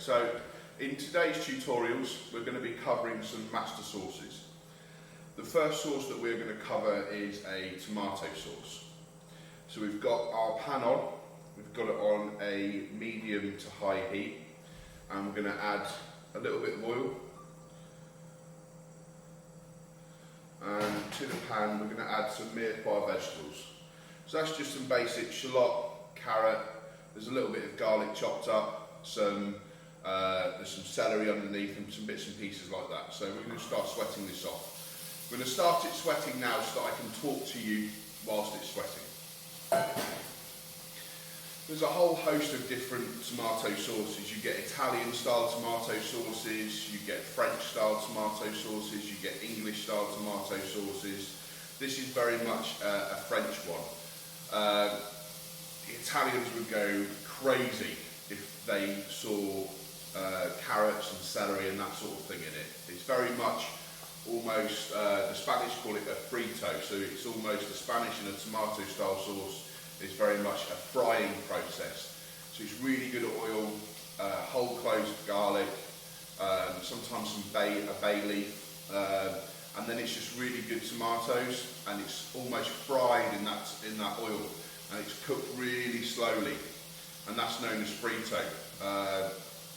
So in today's tutorials we're going to be covering some master sauces. The first sauce that we're going to cover is a tomato sauce. So we've got our pan on, we've got it on a medium to high heat, and we're going to add a little bit of oil, and to the pan we're going to add some mirepoix vegetables. So that's just some basic shallot, carrot, there's a little bit of garlic chopped up, there's some celery underneath and some bits and pieces like that. So we're going to start sweating this off. We're going to start it sweating now so that I can talk to you whilst it's sweating. There's a whole host of different tomato sauces. You get Italian style tomato sauces, you get French style tomato sauces, you get English style tomato sauces. This is very much a French one. The Italians would go crazy if they saw carrots and celery and that sort of thing in it. It's very much almost, the Spanish call it a frito, so it's almost the Spanish and a tomato style sauce. It's very much a frying process. So it's really good oil, whole cloves of garlic, sometimes some a bay leaf, and then it's just really good tomatoes, and it's almost fried in that oil, and it's cooked really slowly, and that's known as frito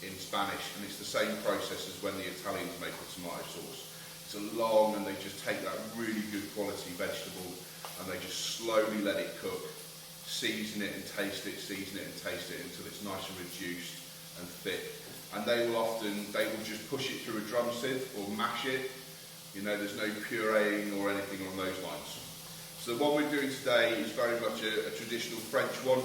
in Spanish, and it's the same process as when the Italians make the tomato sauce. It's a long, and they just take that really good quality vegetable and they just slowly let it cook, season it and taste it, season it and taste it until it's nice and reduced and thick. And they will just push it through a drum sieve or mash it. You know, there's no pureeing or anything on those lines. So the one we're doing today is very much a traditional French one.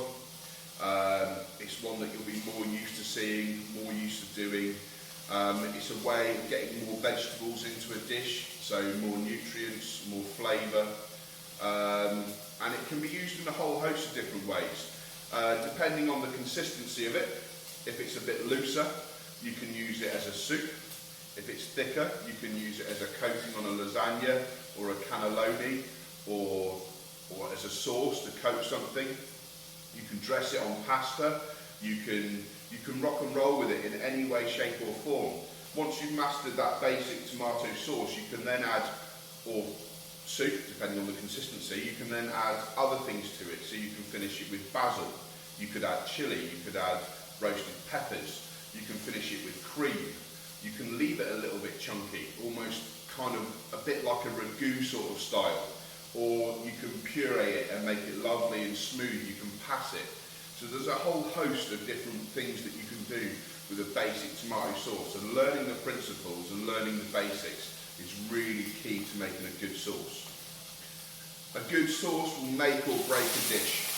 It's one that you'll be more used to seeing, more used to doing. It's a way of getting more vegetables into a dish, so more nutrients, more flavour, and it can be used in a whole host of different ways, depending on the consistency of it. If it's a bit looser, you can use it as a soup. If it's thicker, you can use it as a coating on a lasagna or a cannelloni, or as a sauce to coat something. You can dress it on pasta. You can rock and roll with it in any way, shape or form. Once you've mastered that basic tomato sauce, you can then add, or soup, depending on the consistency, you can then add other things to it. So you can finish it with basil, you could add chilli, you could add roasted peppers, you can finish it with cream, you can leave it a little bit chunky, almost kind of a bit like a ragu sort of style, or you can puree it and make it lovely and smooth, you can pass it. So there's a whole host of different things that you can do with a basic tomato sauce, and learning the principles and learning the basics is really key to making a good sauce. A good sauce will make or break a dish.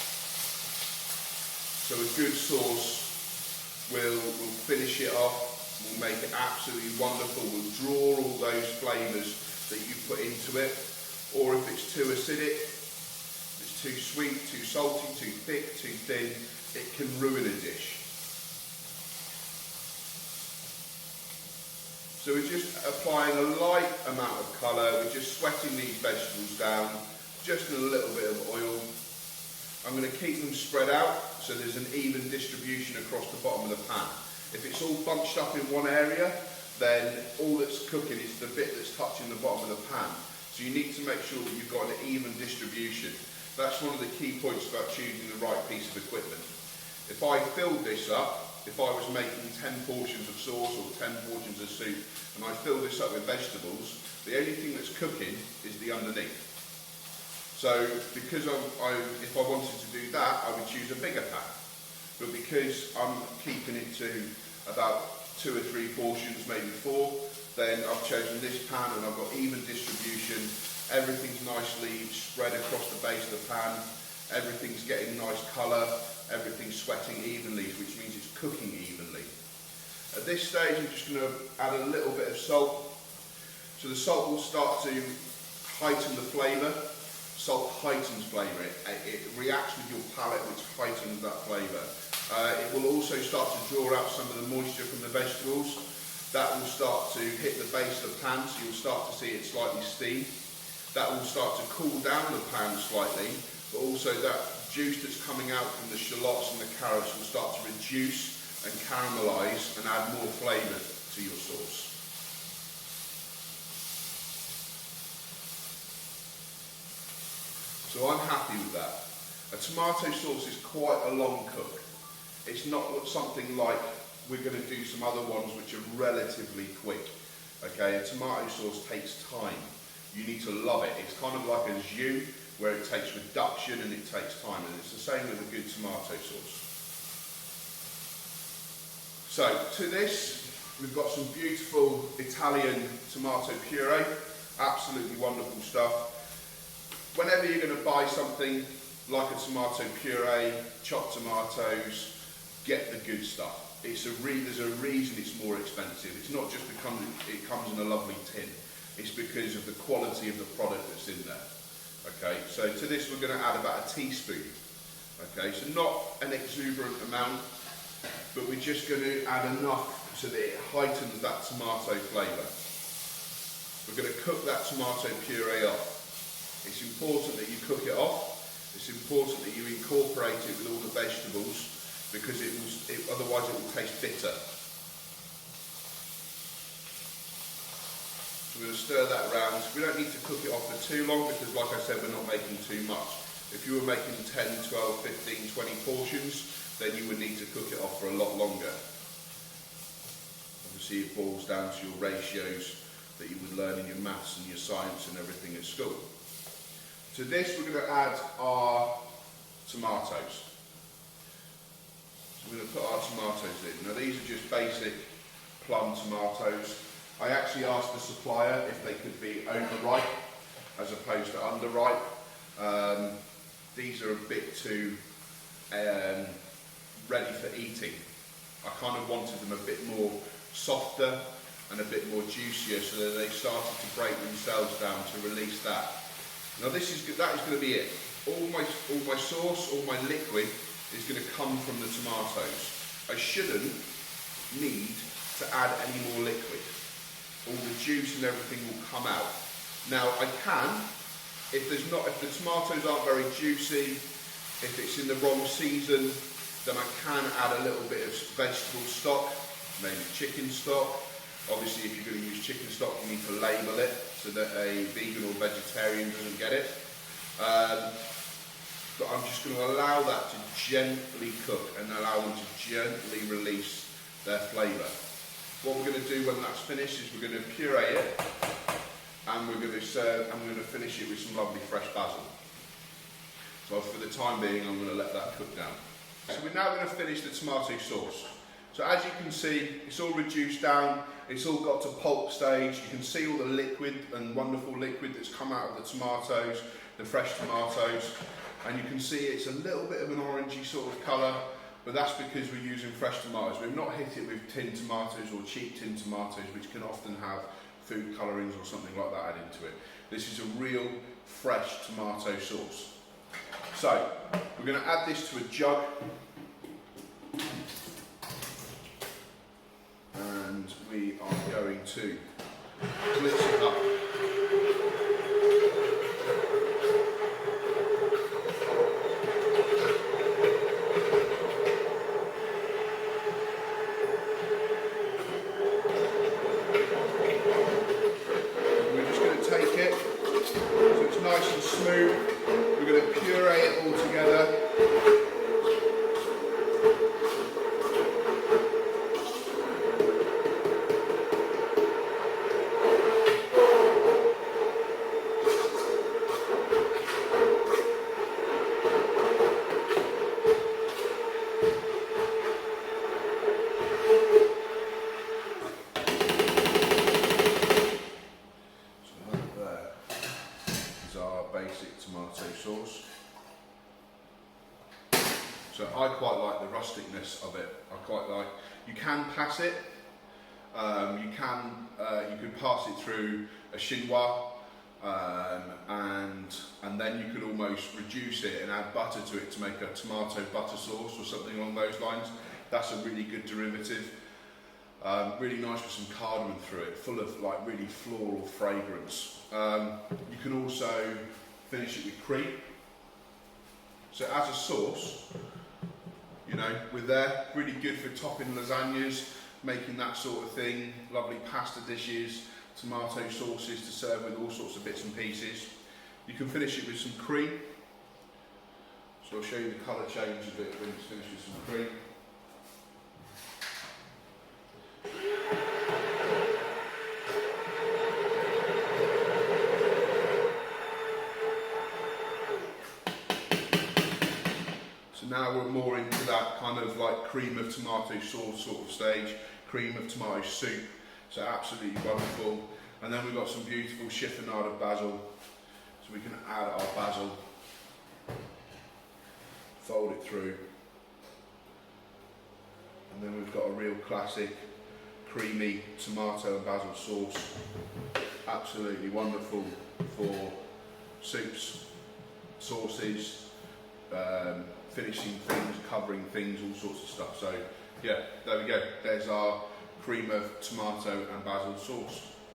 So a good sauce will finish it off, will make it absolutely wonderful, will draw all those flavours that you put into it, or if it's too acidic, too sweet, too salty, too thick, too thin, it can ruin a dish. So we're just applying a light amount of colour, we're just sweating these vegetables down, just in a little bit of oil. I'm going to keep them spread out so there's an even distribution across the bottom of the pan. If it's all bunched up in one area, then all that's cooking is the bit that's touching the bottom of the pan. So you need to make sure that you've got an even distribution. That's one of the key points about choosing the right piece of equipment. If I filled this up, if I was making 10 portions of sauce or 10 portions of soup, and I fill this up with vegetables, the only thing that's cooking is the underneath. So because if I wanted to do that, I would choose a bigger pan. But because I'm keeping it to about 2 or 3 portions, maybe 4, then I've chosen this pan and I've got even distribution. Everything's nicely spread across the base of the pan, everything's getting nice colour, everything's sweating evenly, which means it's cooking evenly. At this stage I'm just going to add a little bit of salt. So the salt will start to heighten the flavour. Salt heightens flavour, it reacts with your palate, which heightens that flavour. It will also start to draw out some of the moisture from the vegetables. That will start to hit the base of the pan, so you'll start to see it slightly steam. That will start to cool down the pan slightly, but also that juice that's coming out from the shallots and the carrots will start to reduce and caramelise and add more flavour to your sauce. So I'm happy with that. A tomato sauce is quite a long cook. It's not something like we're going to do some other ones which are relatively quick. Okay, a tomato sauce takes time. You need to love it. It's kind of like a jus where it takes reduction and it takes time, and it's the same with a good tomato sauce. So to this, we've got some beautiful Italian tomato puree, absolutely wonderful stuff. Whenever you're going to buy something like a tomato puree, chopped tomatoes, get the good stuff. There's a reason it's more expensive. It's not just because it comes in a lovely tin. It's because of the quality of the product that's in there. Okay, so to this we're going to add about a teaspoon. Okay, so not an exuberant amount, but we're just going to add enough so that it heightens that tomato flavour. We're going to cook that tomato puree off. It's important that you cook it off. It's important that you incorporate it with all the vegetables, because otherwise it will taste bitter. So we're going to stir that around. We don't need to cook it off for too long because, like I said, we're not making too much. If you were making 10, 12, 15, 20 portions, then you would need to cook it off for a lot longer. Obviously it boils down to your ratios that you would learn in your maths and your science and everything at school. To this we're going to add our tomatoes. We're going to put our tomatoes in. Now these are just basic plum tomatoes. I actually asked the supplier if they could be overripe as opposed to underripe. These are a bit too ready for eating. I kind of wanted them a bit more softer and a bit more juicier so that they started to break themselves down to release that. Now that is going to be it. All my sauce, all my liquid is going to come from the tomatoes. I shouldn't need to add any more liquid. All the juice and everything will come out. Now I can, if the tomatoes aren't very juicy, if it's in the wrong season, then I can add a little bit of vegetable stock, maybe chicken stock. Obviously if you're going to use chicken stock you need to label it so that a vegan or vegetarian doesn't get it. But I'm just going to allow that to gently cook and allow them to gently release their flavour. What we're going to do when that's finished is we're going to puree it and we're going to serve, and we're going to finish it with some lovely fresh basil. So for the time being I'm going to let that cook down. So we're now going to finish the tomato sauce. So as you can see, it's all reduced down, it's all got to pulp stage. You can see all the liquid and wonderful liquid that's come out of the tomatoes, the fresh tomatoes. And you can see it's a little bit of an orangey sort of colour, but that's because we're using fresh tomatoes. We've not hit it with tin tomatoes or cheap tin tomatoes, which can often have food colourings or something like that added into it. This is a real fresh tomato sauce. So we're going to add this to a jug, and we are going to blitz it up. Nice and smooth. We're going to puree it all together. Basic tomato sauce. So I quite like the rusticness of it. I quite like. You can pass it. You could pass it through a chinois, and then you could almost reduce it and add butter to it to make a tomato butter sauce or something along those lines. That's a really good derivative. Really nice with some cardamom through it, full of like really floral fragrance. You can also finish it with cream. So as a sauce, You know, we're there, really good for topping lasagnas, making that sort of thing, lovely pasta dishes, tomato sauces to serve with all sorts of bits and pieces. You can finish it with some cream. So I'll show you the colour change of it when it's finished with some cream. So now we're more into that kind of like cream of tomato sauce sort of stage, cream of tomato soup. So absolutely wonderful. And then we've got some beautiful chiffonade of basil. So we can add our basil, fold it through. And then we've got a real classic creamy tomato and basil sauce. Absolutely wonderful for soups, sauces, finishing things, covering things, all sorts of stuff. So yeah, there we go. There's our cream of tomato and basil sauce.